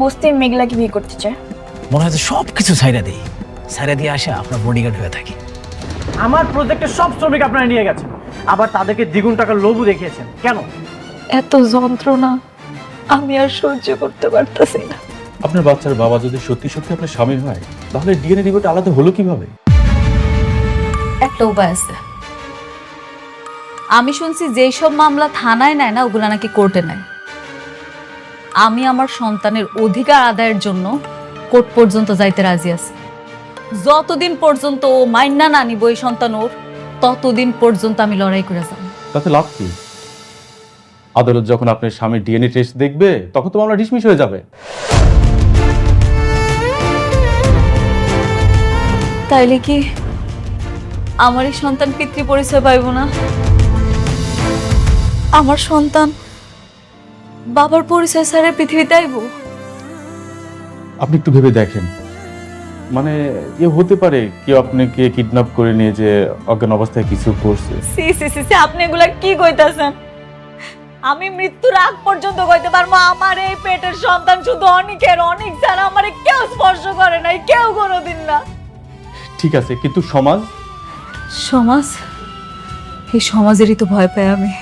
বস্তির মেঘলাকে বিয়ে করতে চায়। মনে হয় সব কিছু ছাইরা দিই, ছাইরা দিয়ে আসে আপনার বডিগার্ড হয়ে থাকি। আমার প্রজেক্টের সব শ্রমিক আপনারা নিয়ে গেছেন, আবার তাদেরকে দ্বিগুণ টাকার লোভও দেখিয়েছেন। কেন? এত যন্ত্রণা আমি আর সহ্য করতে পারতেছি না। আপনার বাচ্চার বাবা যদি সত্যি সত্যি আপনার স্বামী হয়, তাহলে ডিএনএ রিপোর্ট আলাদা হলো কিভাবে? একটা উপায় আছে। আমি শুনছি যেই সব মামলা থানায় নেয় না, ওগুলা নাকি কোর্টে নেয়। আমি আমার সন্তানের অধিকার আদায়ের জন্য কোর্ট পর্যন্ত যাইতে রাজি আছি। যতদিন পর্যন্ত ও মাইন্না না নিব এই সন্তান ওর, ততদিন পর্যন্ত আমি লড়াই করে যাব। তাতে লাভ কি? আদালত যখন আপনার স্বামীর ডিএনএ টেস্ট দেখবে, তখন তো মামলা ডিসমিস হয়ে যাবে। তাইলে কি আমার এই সন্তান পিতৃ পরিচয় পাইব না? আমার সন্তান বাবার পরিচয় ছাড়া পৃথিবীতে আইব? আপনি একটু ভেবে দেখেন, মানে হতে পারে কেউ আপনাকে কিডন্যাপ করে নিয়ে যে অজ্ঞান অবস্থায় কিছু করছে। সি সি সি সি, আপনি এগুলা কি কইতাছেন? আমি মৃত্যুর আগ পর্যন্ত কইতে পারবো আমার এই পেটের সন্তান শুধু অনেকের, অনেক ছাড়া আমারে কেউ স্পর্শ করে নাই, কেউ কোনোদিন না। ঠিক আছে, কিন্তু সমাজ সমাজ, এই সমাজেরই তো ভয় পাই আমি।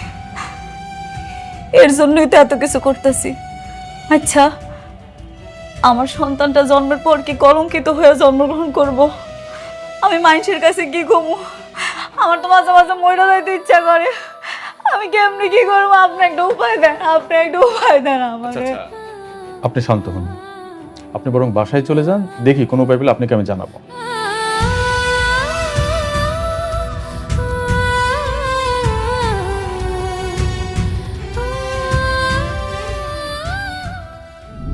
এর জন্যই তো এত কিছু করতেছি। আচ্ছা, আমার সন্তানটা জন্মের পর কি কলঙ্কিত হয়ে জন্মগ্রহণ করব? আমি মানুষের কাছে কি কমু? আমার তো মাঝে মাঝে মরে যাইতে ইচ্ছা করে। আমি কেমনি কি করবো? আপনি একটা উপায় দেন, আপনি একটা উপায় দেন আমাকে। আপনি শান্ত হন, আপনি বরং বাসায় চলে যান, দেখি কোনো উপায় পেলে আপনাকে আমি জানাবো।